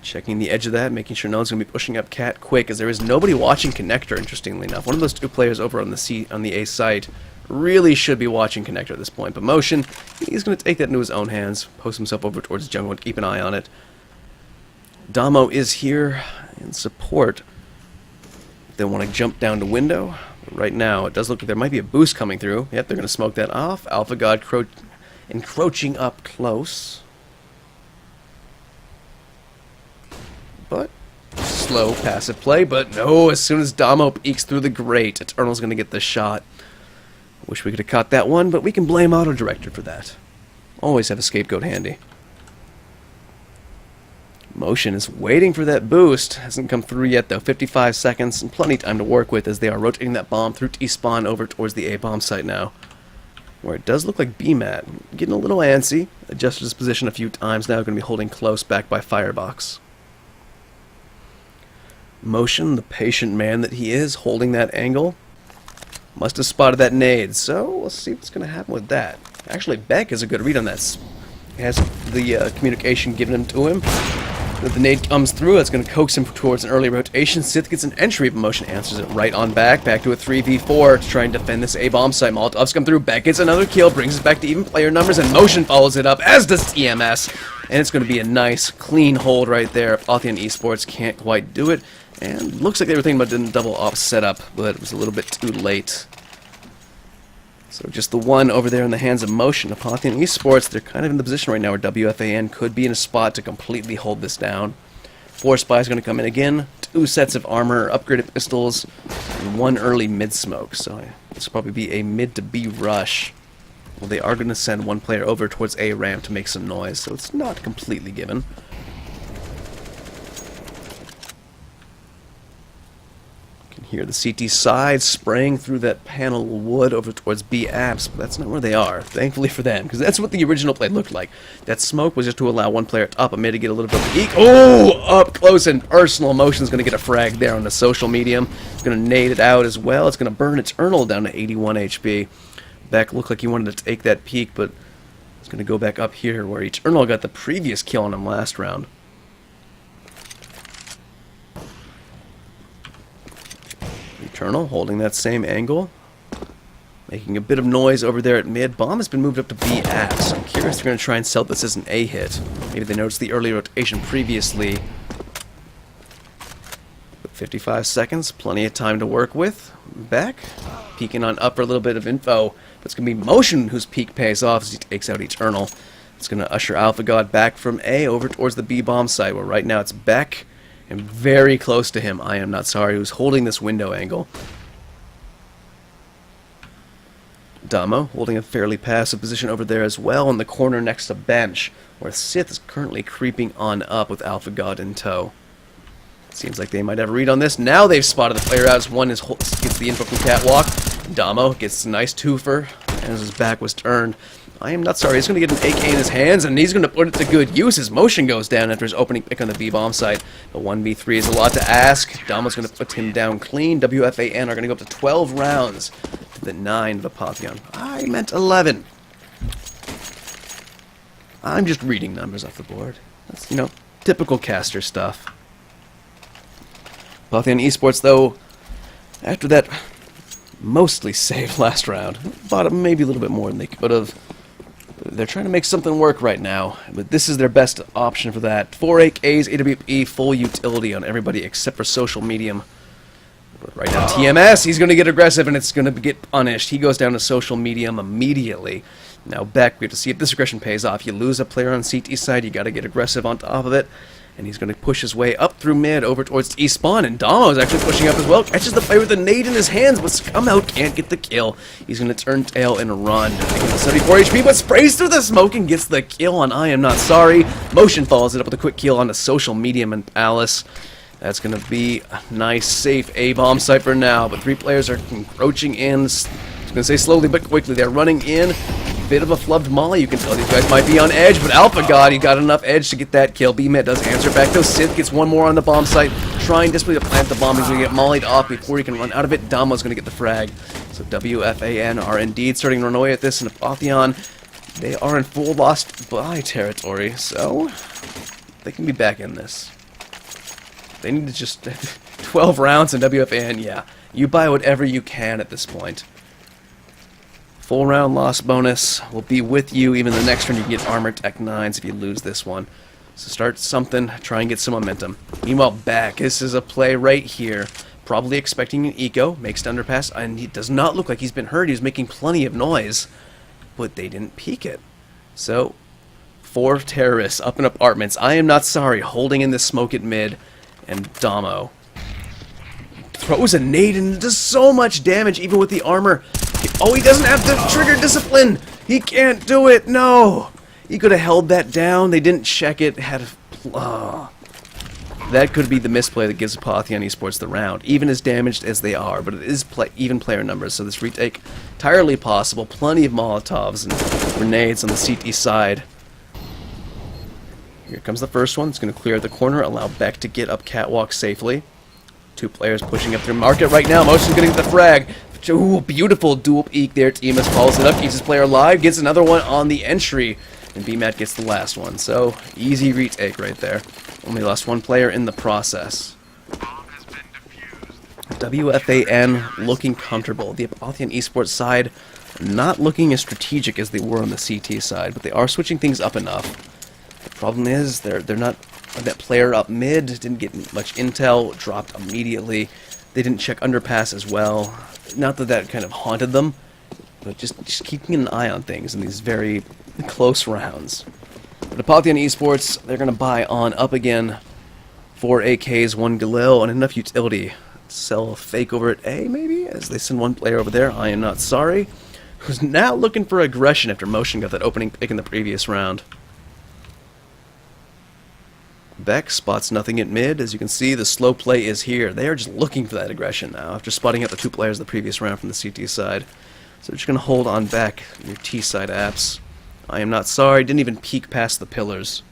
Checking the edge of that, making sure no one's going to be pushing up Cat quick, as there is nobody watching Connector, interestingly enough. One of those 2 players over on the A site really should be watching Connector at this point. But Motion, he's going to take that into his own hands, post himself over towards jungle and keep an eye on it. Damo is here in support. If they want to jump down to window, but right now it does look like there might be a boost coming through. Yep, they're going to smoke that off. Alpha God encroaching up close. But slow passive play, but no, as soon as Damo peeks through the grate, Eternal's going to get the shot. Wish we could have caught that one, but we can blame Auto Director for that. Always have a scapegoat handy. Motion is waiting for that boost. Hasn't come through yet, though. 55 seconds and plenty of time to work with as they are rotating that bomb through T-spawn over towards the A-bomb site now, where it does look like BMAT. Getting a little antsy. Adjusted his position a few times now. Going to be holding close back by Firebox. Motion, the patient man that he is, holding that angle. Must have spotted that nade, so we'll see what's going to happen with that. Actually, Beck has a good read on that. He has the communication given him to him. The nade comes through, that's going to coax him towards an early rotation. Sith gets an entry of motion, answers it right on back to a 3v4 to try and defend this A-bomb site. Molotovs come through, Beck gets another kill, brings us back to even player numbers, and motion follows it up, as does TMS. And it's going to be a nice, clean hold right there. Apotheon Esports can't quite do it, and looks like they were thinking about doing a double op setup, but it was a little bit too late. So just the one over there in the hands of motion. Apotheon Esports, they're kind of in the position right now where WFAN could be in a spot to completely hold this down. 4 spies going to come in again. 2 sets of armor, upgraded pistols, and 1 early mid smoke. So this will probably be a mid to B rush. Well, they are going to send 1 player over towards A ramp to make some noise, so it's not completely given. Here, the CT side spraying through that panel of wood over towards B apps, but that's not where they are, thankfully for them, because that's what the original play looked like. That smoke was just to allow 1 player up a mid to get a little bit of eke. Oh, up close and personal. Motion's going to get a frag there on the social medium. It's going to nade it out as well. It's going to burn Eternal down to 81 HP. Beck looked like he wanted to take that peek, but it's going to go back up here where Eternal got the previous kill on him last round. Eternal holding that same angle, making a bit of noise over there at mid. Bomb has been moved up to B apps. I'm curious if they're going to try and sell this as an A hit. Maybe they noticed the early rotation previously. But 55 seconds, plenty of time to work with. Back, peeking on upper, a little bit of info. But it's going to be Motion whose peek pays off as he takes out Eternal. It's going to usher Alpha God back from A over towards the B bomb site, where right now it's Beck. And very close to him, I am not sorry, who's holding this window angle. Damo holding a fairly passive position over there as well in the corner next to bench, where Sith is currently creeping on up with Alpha God in tow. Seems like they might have a read on this. Now they've spotted the player as one gets the info from Catwalk. Damo gets a nice twofer as his back was turned. I am not sorry, he's going to get an AK in his hands, and he's going to put it to good use. His motion goes down after his opening pick on the B-bomb site. The 1v3 is a lot to ask. Damo's going to put him down clean. WFAN are going to go up to 12 rounds to the 9 of Apotheon. I meant 11. I'm just reading numbers off the board. That's, you know, typical caster stuff. Apotheon Esports, though, after that mostly saved last round, bought maybe a little bit more than they could have. They're trying to make something work right now, but this is their best option for that. 4 AKs, AWP, full utility on everybody except for social medium. But right now, TMS, he's going to get aggressive and it's going to get punished. He goes down to social medium immediately. Now Beck, we have to see if this aggression pays off. You lose a player on CT side, you got to get aggressive on top of it. And he's going to push his way up through mid over towards E spawn, and Damo is actually pushing up as well. Catches the player with a nade in his hands, but somehow can't get the kill. He's going to turn tail and run. 74 HP, but sprays through the smoke and gets the kill on I Am Not Sorry. Motion follows it up with a quick kill on the social medium and Palace. That's going to be a nice, safe A-bomb site for now, but 3 players are encroaching in. I was going to say slowly but quickly. They're running in. Bit of a flubbed molly, you can tell these guys might be on edge, but Alpha God, he got enough edge to get that kill. B-Met does answer back though. Sith gets one more on the bomb site, trying desperately to plant the bomb. He's going to get mollied off before he can run out of it. Damo's going to get the frag. So WFAN are indeed starting to run away at this, and Apotheon, they are in full lost by territory, so they can be back in this. They need to just 12 rounds in WFAN, yeah. You buy whatever you can at this point. Full round loss bonus will be with you. Even the next turn you can get armor tech 9s if you lose this one. So start something, try and get some momentum. Meanwhile, back, this is a play right here. Probably expecting an eco, makes the underpass, and he does not look like he's been hurt. He was making plenty of noise, but they didn't peek it. So, 4 terrorists up in apartments. I Am Not Sorry, holding in the smoke at mid, and Damo throws a nade and does so much damage even with the armor. Oh, he doesn't have the trigger discipline. He can't do it. No. He could have held that down. They didn't check it. Had a, that could be the misplay that gives Apotheon Esports the round. Even as damaged as they are, but it is even player numbers, so this retake entirely possible. Plenty of Molotovs and grenades on the CT side. Here comes the first one. It's going to clear the corner, allow Beck to get up catwalk safely. 2 players pushing up through market right now. Motion's going to get the frag. Ooh, beautiful dual peek there. TMS follows it up, keeps his player alive, gets another one on the entry. and BMAT gets the last one. So, easy retake right there. Only lost one player in the process. WFAN looking comfortable. The Apotheon Esports side not looking as strategic as they were on the CT side, but they are switching things up enough. The problem is they're not that player up mid, didn't get much intel, dropped immediately. They didn't check underpass as well. Not that that kind of haunted them, but just keeping an eye on things in these very close rounds. But Apotheon Esports, they're going to buy on up again. 4 AKs, 1 Galil, and enough utility. Sell a fake over at A, maybe, as they send one player over there. I am not sorry. Who's now looking for aggression after Motion got that opening pick in the previous round. Beck spots nothing at mid. As you can see, the slow play is here. They are just looking for that aggression now, after spotting out the 2 players the previous round from the CT side. So they're just going to hold on back your T side apps. I am not sorry. Didn't even peek past the pillars.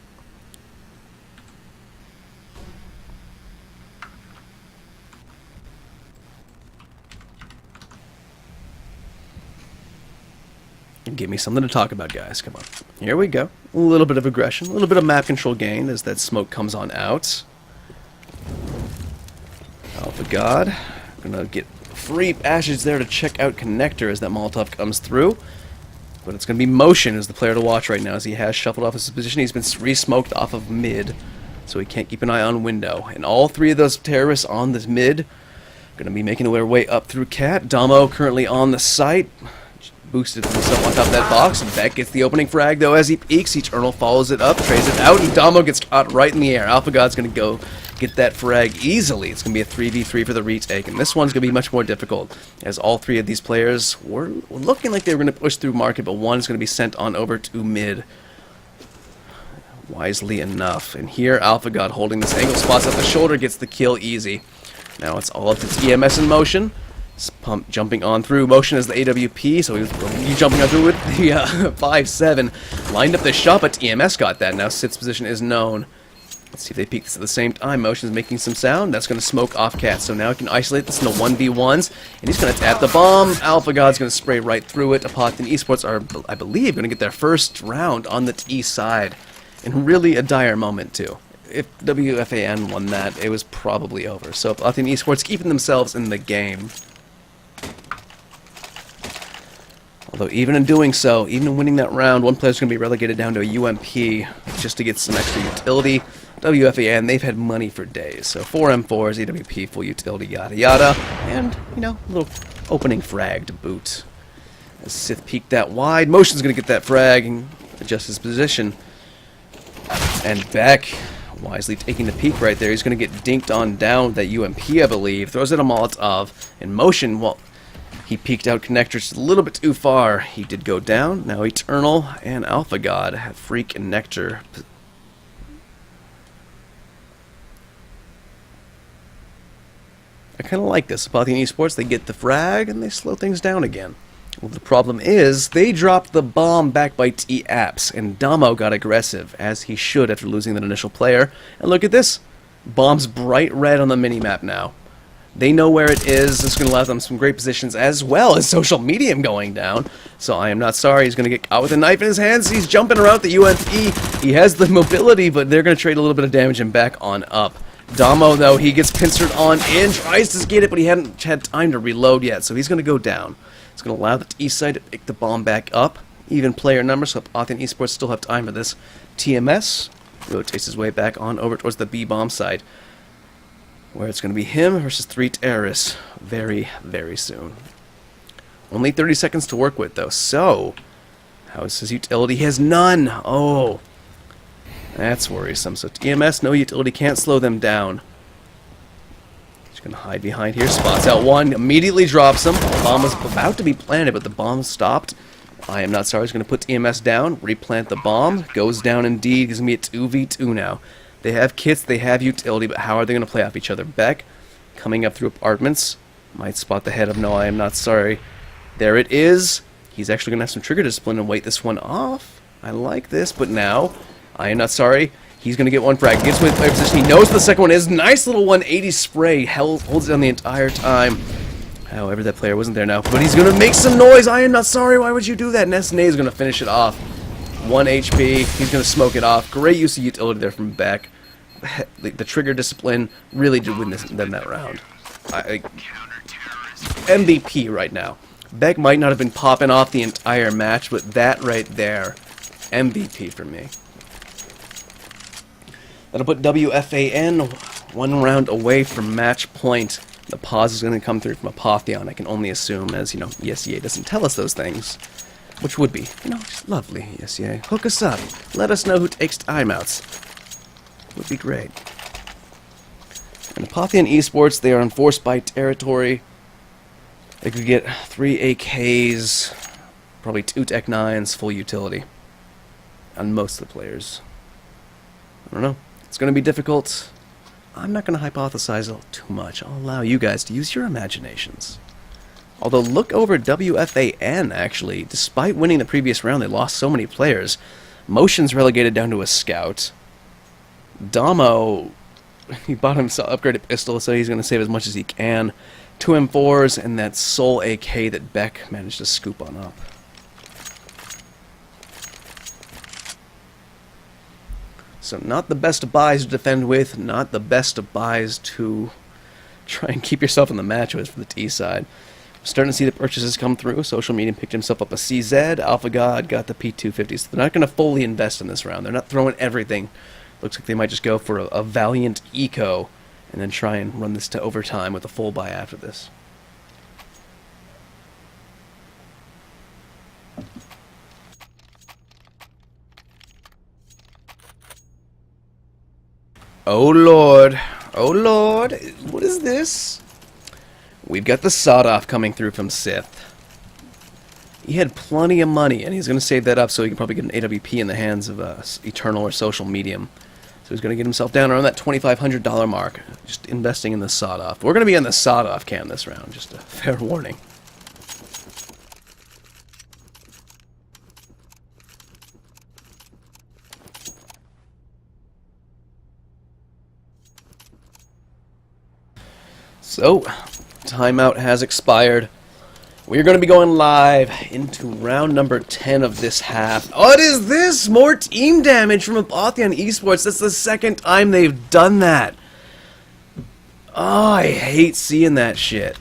Give me something to talk about, guys. Come on. Here we go. A little bit of aggression, a little bit of map control gain as that smoke comes on out. Alpha God. Gonna get free Ashes there to check out Connector as that Molotov comes through. But it's gonna be Motion as the player to watch right now, as he has shuffled off his position. He's been re-smoked off of mid, so he can't keep an eye on window. And all 3 of those terrorists on this mid gonna be making their way up through Cat. Damo currently on the site. Boosted himself on top of that box, and Beck gets the opening frag though as he peeks. Eternal follows it up, trays it out, and Damo gets caught right in the air. Alpha God's gonna go get that frag easily. It's gonna be a 3v3 for the retake, and this one's gonna be much more difficult, as all 3 of these players were looking like they were gonna push through market, but one's gonna be sent on over to mid. Wisely enough. And here, Alpha God holding this angle, spots up the shoulder, gets the kill easy. Now it's all up to EMS in Motion. Pump jumping on through. Motion as the AWP, so he's jumping on through with the 5-7. Lined up the shot, but EMS got that. Now Sid's position is known. Let's see if they peek this at the same time. Motion's making some sound. That's going to smoke off Cat, so now he can isolate this into 1v1s, and he's going to tap the bomb. Alpha God's going to spray right through it. Apotheon Esports are, I believe, going to get their first round on the T side. In really a dire moment, too. If WFAN won that, it was probably over. So Apotheon Esports keeping themselves in the game. Although even in doing so, even in winning that round, one player's going to be relegated down to a UMP just to get some extra utility. WFAN, they've had money for days. So 4 M4s, AWP, full utility, yada yada. And, you know, a little opening frag to boot. As Sith peeked that wide, Motion's going to get that frag and adjust his position. And Beck, wisely taking the peek right there. He's going to get dinked on down with that UMP, I believe. Throws it a Molotov. And Motion, well, he peeked out Connector just a little bit too far. He did go down. Now Eternal and Alpha God have Freak and Nectar. I kind of like this. Apotheon Esports, they get the frag and they slow things down again. Well, the problem is, they dropped the bomb back by T-Apps, and Damo got aggressive, as he should after losing that initial player. And look at this. Bomb's bright red on the minimap now. They know where it is. It's going to allow them some great positions, as well as social medium going down. So I am not sorry. He's going to get caught with a knife in his hands. He's jumping around the UMP. He has the mobility, but they're going to trade a little bit of damage and back on up. Damo, though, he gets pincered on in, tries to get it, but he hadn't had time to reload yet, so he's going to go down. It's going to allow the east side to pick the bomb back up. Even player numbers, so Apotheon Esports still have time for this. TMS rotates his way back on over towards the B bomb side, where it's going to be him versus 3 terrorists very, very soon. Only 30 seconds to work with, though. So, how is his utility? He has none. Oh, that's worrisome. So TMS, no utility, can't slow them down. He's going to hide behind here. Spots out one, immediately drops him. The bomb was about to be planted, but the bomb stopped. I am not sorry. He's going to put TMS down, replant the bomb. Goes down indeed. He's going to be a 2v2 now. They have kits, they have utility, but how are they going to play off each other? Beck, coming up through apartments, might spot the head of no, I am not sorry. There it is. He's actually going to have some trigger discipline and wait this one off. I like this, but now, I am not sorry. He's going to get one frag. Gets with player position. He knows what the second one is. Nice little 180 spray. Holds it down the entire time. However, that player wasn't there now. But he's going to make some noise. I am not sorry. Why would you do that? And SNA is going to finish it off. 1 HP. He's going to smoke it off. Great use of utility there from Beck. The trigger discipline really did win them that round. MVP right now. Beck might not have been popping off the entire match, but that right there, MVP for me. That'll put WFAN 1 round away from match point. The pause is going to come through from Apotheon, I can only assume, as, you know, ESEA doesn't tell us those things. Which would be, you know, just lovely, ESEA. Hook us up. Let us know who takes timeouts. Would be great. And Apotheon Esports, they are enforced by territory. They could get 3 AKs, probably 2 Tech 9s, full utility on most of the players. I don't know. It's going to be difficult. I'm not going to hypothesize too much. I'll allow you guys to use your imaginations. Although, look over at WFAN, actually. Despite winning the previous round, they lost so many players. Motion's relegated down to a scout. Damo, he bought himself an upgraded pistol, so he's going to save as much as he can. 2 M4s and that Soul AK that Beck managed to scoop on up. So not the best of buys to defend with, not the best of buys to try and keep yourself in the match with for the T side. Starting to see the purchases come through. Social Media picked himself up a CZ. Alpha God got the P250s. They're not going to fully invest in this round. They're not throwing everything. Looks like they might just go for a Valiant Eco and then try and run this to overtime with a full buy after this. Oh Lord. Oh Lord. What is this? We've got the sawed-off coming through from Sith. He had plenty of money, and he's going to save that up so he can probably get an AWP in the hands of Eternal or Social Medium. So he's going to get himself down around that $2,500 mark, just investing in the sawed-off. We're going to be on the sawed-off cam this round, just a fair warning. So, timeout has expired. We're going to be going live into round number 10 of this half. What is this? More team damage from Apotheon Esports. That's the second time they've done that. Oh, I hate seeing that shit.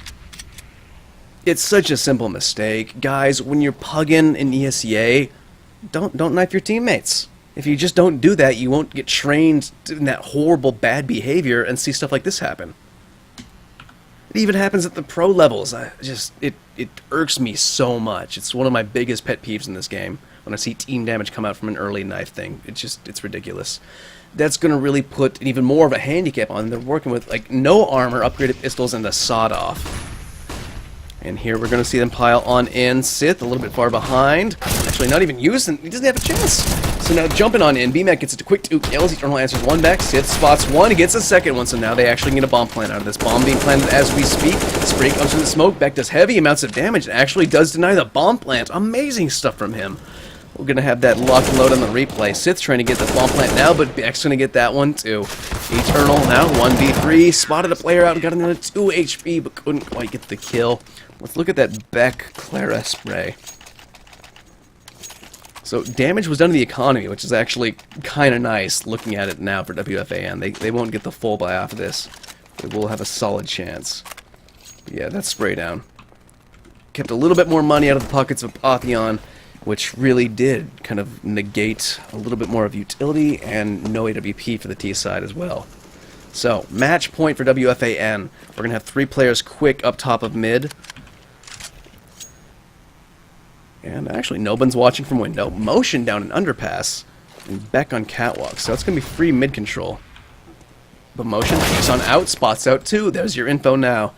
It's such a simple mistake. Guys, when you're pugging in ESEA, don't knife your teammates. If you just don't do that, you won't get trained in that horrible bad behavior and see stuff like this happen. It even happens at the pro levels. It irks me so much. It's one of my biggest pet peeves in this game when I see team damage come out from an early knife thing. It's ridiculous. That's going to really put even more of a handicap on them. They're working with like no armor, upgraded pistols, and the sawed off. And here we're going to see them pile on in. Sith a little bit far behind. Actually, not even using. He doesn't have a chance. So now jumping on in. BMAC gets it to quick 2 kills. Eternal answers 1 back. Sith spots 1. He gets a second one. So now they actually get a bomb plant out of this. Bomb being planted as we speak. Spray comes through the smoke. Beck does heavy amounts of damage and actually does deny the bomb plant. Amazing stuff from him. We're going to have that lock and load on the replay. Sith trying to get the bomb plant now, but Beck's going to get that one too. Eternal now 1v3. Spotted a player out and got another 2 HP, but couldn't quite get the kill. Let's look at that Beck Clara spray. So damage was done to the economy, which is actually kind of nice looking at it now for WFAN. They won't get the full buy off of this. They will have a solid chance. But yeah, that spray down. Kept a little bit more money out of the pockets of Apotheon, which really did kind of negate a little bit more of utility and no AWP for the T side as well. So, match point for WFAN. We're going to have 3 players quick up top of mid. And actually, Nobun's watching from window. Motion down an underpass. And Beck on catwalk. So it's going to be free mid control. But Motion takes on out, spots out too. There's your info now.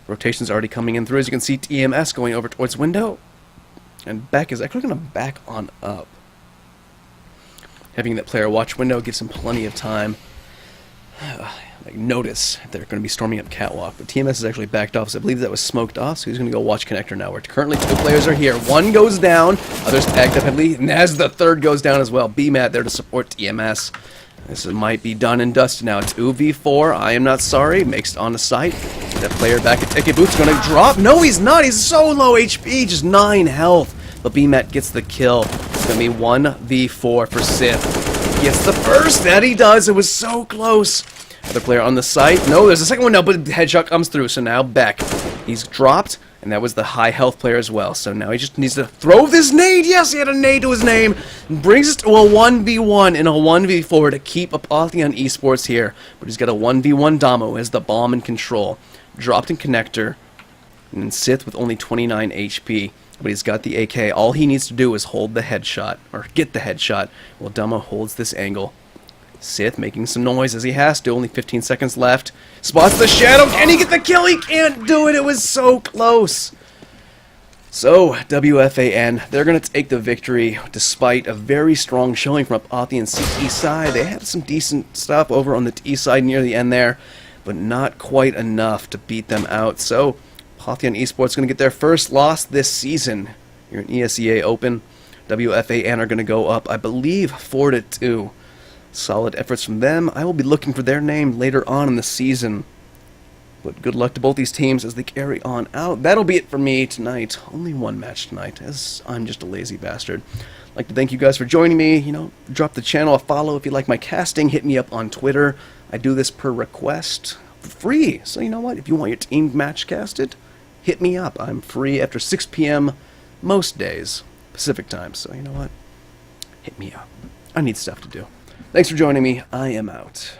Rotation's already coming in through. As you can see, TMS going over towards window. And Beck is actually going to back on up. Having that player watch window gives him plenty of time. Like notice if they're going to be storming up catwalk, but TMS is actually backed off, so I believe that was smoked off, so he's going to go watch connector now, where currently 2 players are here. 1 goes down, others tagged up heavily, and as the 3rd goes down as well. BMAT there to support TMS. This might be done and dusted now. It's 2v4, I am not sorry, makes it on the site. That player back at Ticket Booth's going to drop. No, he's not, he's so low HP, just 9 health. But BMAT gets the kill. It's going to be 1v4 for Sith. Gets the first. That he does. It was so close. Other player on the site. No, there's a second one. No, but the headshot comes through. So now Beck. He's dropped. And that was the high health player as well. So now he just needs to throw this nade. Yes, he had a nade to his name. And brings us to a 1v1 and a 1v4 to keep Apotheon Esports here. But he's got a 1v1 Damo as the bomb in control. Dropped in connector. And then Sith with only 29 HP. But he's got the AK. All he needs to do is hold the headshot. Or get the headshot. While Damo holds this angle. Sith making some noise as he has to. Only 15 seconds left. Spots the shadow. Can he get the kill? He can't do it. It was so close. So, WFAN, they're going to take the victory despite a very strong showing from Apotheon CT side. They had some decent stuff over on the T side near the end there, but not quite enough to beat them out. So, Apotheon Esports going to get their first loss this season here in ESEA Open. WFAN are going to go up, I believe, 4-2. Solid efforts from them. I will be looking for their name later on in the season. But good luck to both these teams as they carry on out. That'll be it for me tonight. Only one match tonight, as I'm just a lazy bastard. I'd like to thank you guys for joining me. You know, drop the channel a follow if you like my casting. Hit me up on Twitter. I do this per request. Free. So you know what? If you want your team match casted, hit me up. I'm free after 6 p.m. most days, Pacific time. So you know what? Hit me up. I need stuff to do. Thanks for joining me. I am out.